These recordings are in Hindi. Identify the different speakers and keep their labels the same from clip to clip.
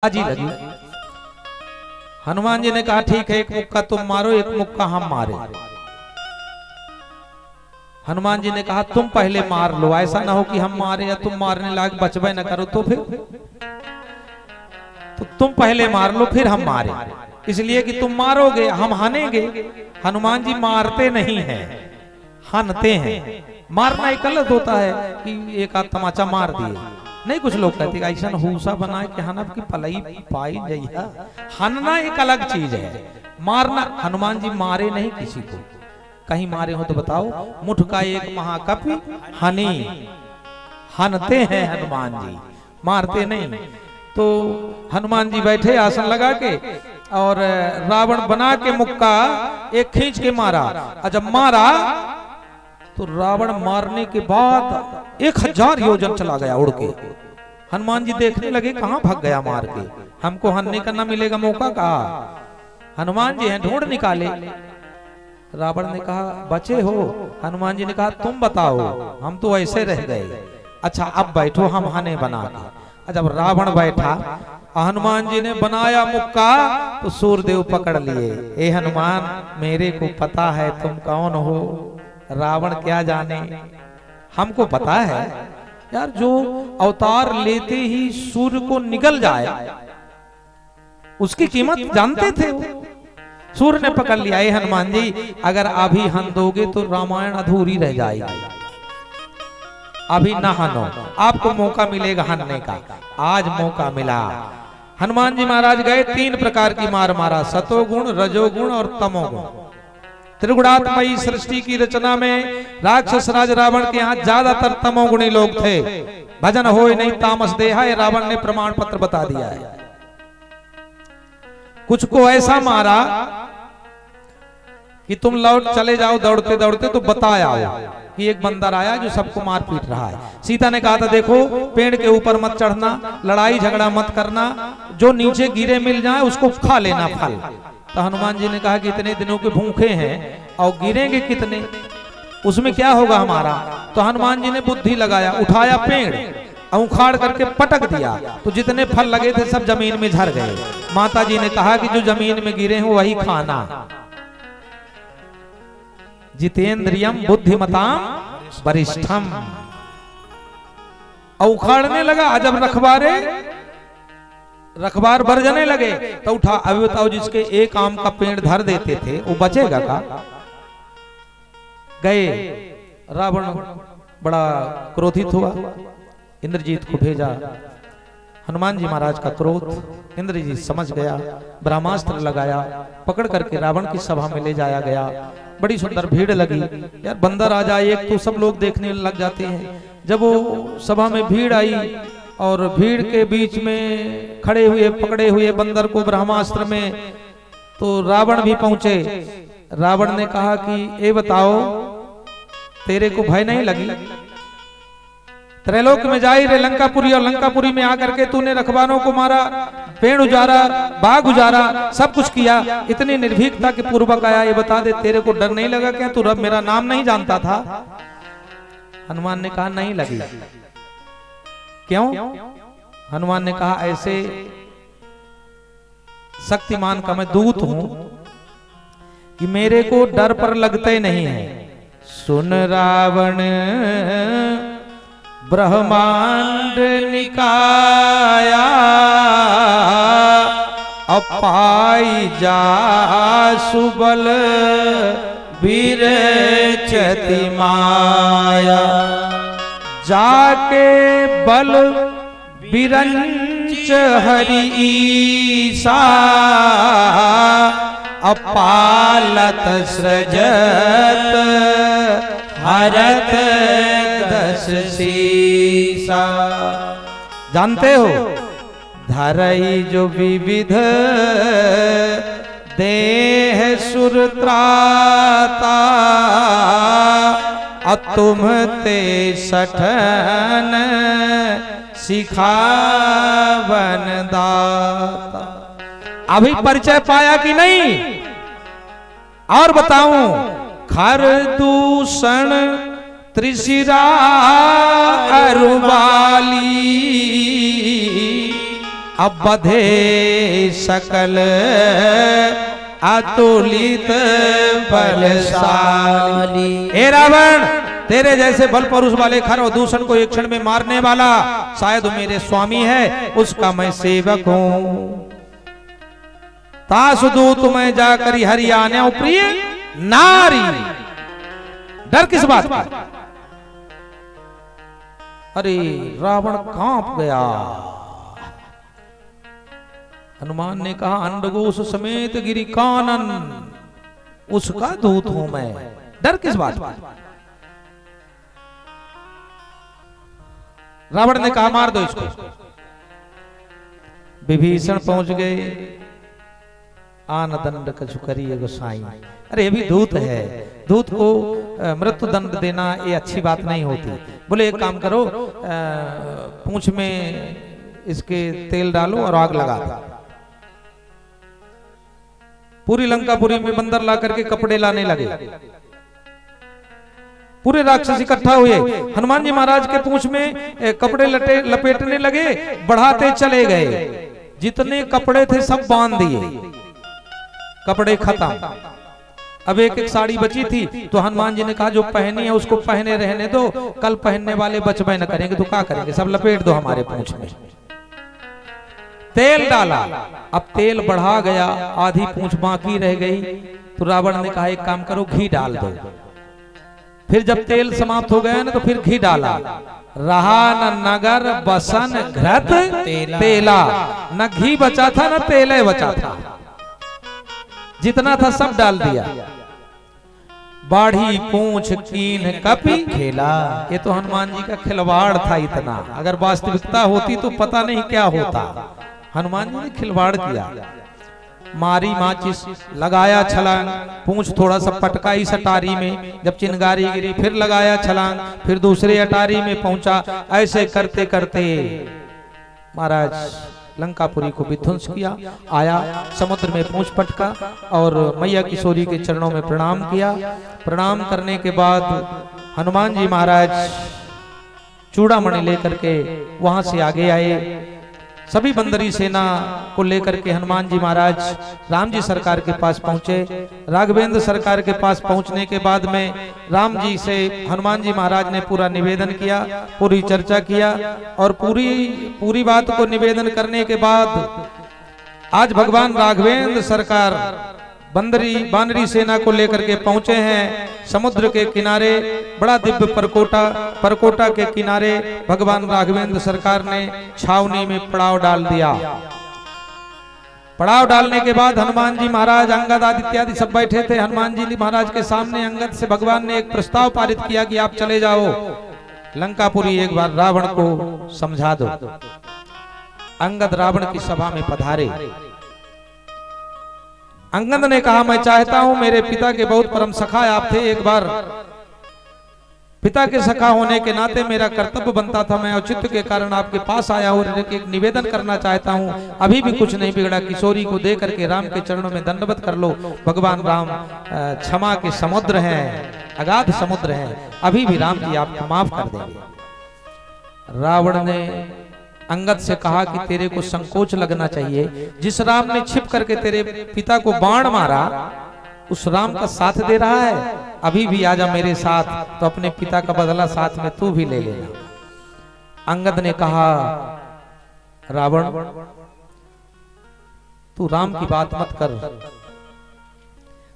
Speaker 1: बाजी लगी। हनुमान जी ने कहा ठीक है, एक मुक्का तुम मारो, एक मुक्का हम मारे। हनुमान जी ने कहा तुम पहले मार लो, ऐसा ना हो कि हम मारे या तुम मारने लायक बचबे न करो तो फिर तो तुम पहले मार लो फिर हम मारे, इसलिए कि तुम मारोगे हम हनेंगे। हनुमान जी मारते नहीं हैं, हनते हैं। मारना एक गलत होता है कि एक आध तमाचा मार दिए, नहीं। कुछ लोग कहते हैं ऐसा हुसा बनाए कि हनब की पलई पाई जइहा। हनना एक अलग चीज है, मारना। हनुमान जी मारे नहीं किसी को, कहीं मारे हो तो बताओ। मुठ का एक महाकपि हनी, हनते हैं हनुमान जी, मारते नहीं। तो हनुमान जी बैठे आसन लगा के और रावण बना के मुक्का एक खींच के मारा, और जब मारा तो रावण मारने के बाद 1000 योजन चला गया उड़ के। हनुमान जी देखने लगे कहां भाग गया मार के, हमको हनने का ना मिलेगा मौका। कहा हनुमान जी हैं, ढूंढ निकाले। रावण ने कहा बचे हो? हनुमान जी ने कहा तुम बताओ, हम तो ऐसे रह गए। अच्छा अब बैठो, हम हने बना के। जब रावण बैठा, हनुमान जी ने बनाया मुक्का तो सूर्यदेव पकड़ लिए। ए हनुमान, मेरे को पता है तुम कौन हो, रावण क्या जाने, हमको पता है यार। जो अवतार लेते ही सूर्य को निगल जाए उसकी कीमत जानते थे वो। सूर्य ने पकड़ लिया। ए हनुमान जी, अगर अभी हन दोगे तो रामायण अधूरी रह जाएगी, अभी ना हनो, आपको मौका मिलेगा हनने का। आज मौका मिला। हनुमान जी महाराज गए, 3 प्रकार की मार मारा, सतोगुण, रजोगुण और तमोगुण। त्रिगुणात्मयी सृष्टि की रचना में राक्षस राज रावण के यहाँ ज्यादातर तमोगुणी लोग थे। भजन होय नहीं तामस देहा, ये रावण ने प्रमाण पत्र बता दिया है। कुछ को ऐसा मारा कि तुम लौट चले जाओ दौड़ते दौड़ते तो बताया कि एक बंदर आया जो सबको मार पीट रहा है। सीता ने कहा था देखो पेड़ के ऊपर मत चढ़ना, लड़ाई झगड़ा मत करना, जो नीचे गिरे मिल जाए उसको खा लेना फल। तो हनुमान जी ने कहा कि इतने दिनों के भूखे हैं और गिरेंगे कितने, उसमें क्या होगा हमारा। तो हनुमान जी ने बुद्धि लगाया, उठाया पेड़, उखाड़ करके पटक दिया, तो जितने फल लगे थे सब जमीन में झड़ गए। माता जी ने कहा कि जो जमीन में गिरे हैं वही खाना। जितेंद्रियम बुद्धिमताम वरिष्ठम। उखाड़ने लगा, जब रखबार बरजने लगे तो उठा। अभी बताओ जिसके एक आम का पेड़ धर देते थे वो बचेगा का? गए, रावण बड़ा क्रोधित हुआ, इंद्रजीत को भेजा। हनुमान जी महाराज का क्रोध इंद्रजीत समझ गया, ब्रह्मास्त्र लगाया, पकड़ करके रावण की सभा में ले जाया गया। बड़ी सुंदर भीड़ लगी यार, बंदर आ जाए एक तो सब लोग देखने लग जाते हैं। जब वो सभा में भीड़ आई और भीड़ के बीच में खड़े हुए पकड़े हुए बंदर को ब्रह्मास्त्र में, तो रावण भी पहुंचे। रावण ने कहा कि ये बताओ तेरे को भय नहीं लगी? त्रैलोक में जाई रे लंकापुरी, और लंकापुरी में आकर के तूने रखवारों को मारा, पेड़ उजारा, बाघ उजारा, सब कुछ किया, इतनी निर्भीकता के पूर्वक आया। ये बता दे तेरे को डर नहीं लगा क्या? तू रब मेरा नाम नहीं जानता था? हनुमान ने कहा नहीं लगी। क्यों? हनुमान ने कहा ऐसे शक्तिमान का मैं दूत हूं कि मेरे को डर पर लगते नहीं है। सुन रावण ब्रह्मांड निकाया, अपाई जा सुबल विरचति माया। जाके बल बिरंच हरि ईसा, अपालत सृजत हरत दस सीसा। जानते हो धरई जो विविध देह सुरत्राता, तुम ते सठन सिखावन दाता। अभी परिचय पाया कि नहीं? और बताऊं, खर दूषण त्रिशिरा अरुबाली, अब बधे सकल अतुलित बलशाली। हे रावण, तेरे जैसे बल परुष वाले खर और दूषण को एक क्षण में मारने वाला शायद मेरे स्वामी है, उसका मैं सेवक हूं। तासुदूत मैं जाकर हरियाणा प्रिय नारी। डर किस बात का? अरे रावण कांप गया। हनुमान ने कहा अंडकोश समेत गिरि कानन, उसका दूत हूं मैं, डर किस बात का? रावण ने कहा मार दो इसको। विभीषण पहुंच गए। आन दंड कछु करिए गोसाई। अरे ये भी दूत है, दूत को मृत्यु दंड देना ये अच्छी बात नहीं होती। बोले एक काम करो, पूंछ में इसके तेल डालो और आग लगा दो। पूरी लंकापुरी में बंदर ला करके कपड़े लाने लगे। पूरे राक्षस इकट्ठा हुए, हनुमान जी महाराज के पूंछ में कपड़े लपेटने लगे, बढ़ाते चले गए। जितने कपड़े थे सब बांध दिए, कपड़े खत्म। अब एक एक साड़ी बची थी, तो हनुमान जी ने कहा जो पहनी है उसको पहने रहने दो, कल पहनने वाले बचबे न करेंगे तो क्या करेंगे, सब लपेट दो हमारे पूंछ में। तेल डाला, अब तेल बढ़ा गया, आधी पूंछ बाकी रह गई। तो रावण ने कहा एक काम करो, घी डाल दो। फिर जब तेल समाप्त हो गया ना, तो फिर घी डाला। रहा न नगर बसन घृत तेला, न घी बचा था न तेल बचा था, जितना था सब डाल दिया। बाढ़ी पूंछ कीन कपि खेला। ये तो हनुमान जी का खिलवाड़ था इतना, अगर वास्तविकता होती तो पता नहीं क्या होता। हनुमान जी ने खिलवाड़ किया। मारी माचिस, लगाया छलांग, पूंछ थोड़ा सा पटका इस अटारी में, जब चिंगारी गिरी फिर लगाया छलांग, फिर दूसरे अटारी में पहुंचा। ऐसे करते करते महाराज लंकापुरी को विध्वंस किया। आया, समुद्र में पूंछ पटका और मैया किशोरी के चरणों में प्रणाम किया। प्रणाम करने के बाद हनुमान जी महाराज चूड़ामणि लेकर के वहां से आगे आए। सभी बंदरी सेना को लेकर के हनुमान जी महाराज राम जी सरकार के पास पहुंचे। राघवेंद्र सरकार के पास पहुंचने के बाद में राम जी से हनुमान जी महाराज ने पूरा निवेदन किया, पूरी चर्चा किया। और पूरी बात को निवेदन करने के बाद आज भगवान राघवेंद्र सरकार बानरी सेना को लेकर के पहुंचे हैं समुद्र के किनारे। बड़ा दिव्य परकोटा के किनारे भगवान राघवेंद्र सरकार ने छावनी में पड़ाव डाल दिया। पड़ाव डालने के बाद हनुमान जी महाराज, अंगद आदि इत्यादि सब बैठे थे। हनुमान जी महाराज के सामने अंगद से भगवान ने एक प्रस्ताव पारित किया कि आप चले जाओ लंकापुरी, एक बार रावण को समझा दो। अंगद रावण की सभा में पधारे। अंगद ने कहा मैं चाहता हूं, मेरे पिता के बहुत परम सखा आप थे, एक बार पिता के सखा होने के नाते मेरा कर्तव्य बनता था, मैं औचित्य के कारण आपके पास आया हूं, एक निवेदन करना चाहता हूं। अभी भी कुछ नहीं बिगड़ा, किशोरी को दे करके राम के चरणों में दंडवत कर लो। भगवान राम क्षमा के समुद्र हैं, अगाध समुद्र हैं, अभी भी राम जी आपको माफ कर देंगे। रावण ने अंगद से कहा कि तेरे को संकोच लगना चाहिए, जिस राम ने छिप करके तेरे पिता को बाण मारा उस राम का साथ दे रहा है, अभी भी आजा मेरे साथ, तो अपने पिता का बदला साथ में तू भी ले लेना। अंगद ने कहा रावण तू राम की बात मत कर,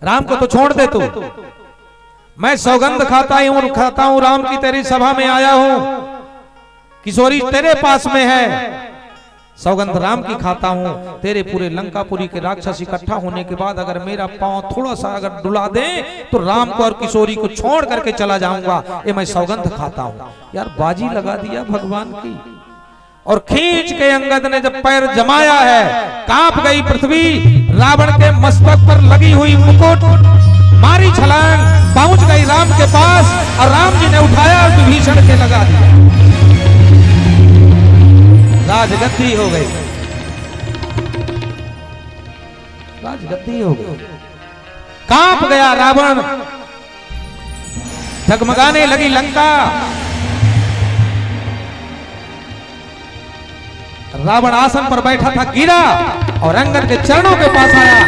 Speaker 1: राम को तो छोड़ दे तू। मैं सौगंध खाता हूं राम की तेरी सभा में आया हूं, किशोरी तेरे पास में है, सौगंध राम की खाता हूं। तेरे पूरे लंकापुरी के राक्षस इकट्ठा होने के बाद अगर मेरा पांव थोड़ा सा अगर डुला दे तो राम को और किशोरी को छोड़ करके चला जाऊंगा, ये मैं सौगंध खाता हूं। यार बाजी लगा दिया भगवान की। और खींच के अंगद ने जब पैर जमाया है, कांप गई पृथ्वी। रावण के मस्तक पर लगी हुई मुकुट मारी छलांग, पहुंच गई राम के पास और राम जी ने उठाया और विभीषण के लगा दिया। राजगद्दी हो गई, राजगद्दी हो गई। कांप गया रावण, जगमगाने लगी लंका। रावण आसन पर बैठा था, गिरा और अंगद के चरणों के पास आया।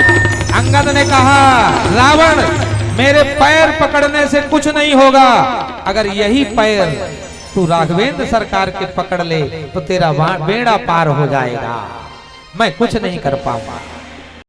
Speaker 1: अंगद ने कहा, रावण मेरे पैर पकड़ने से कुछ नहीं होगा, अगर यही पैर तू राघवेंद्र सरकार के पकड़ ले तो तेरा बेड़ा पार हो जाएगा, मैं कुछ नहीं कर पाऊंगा।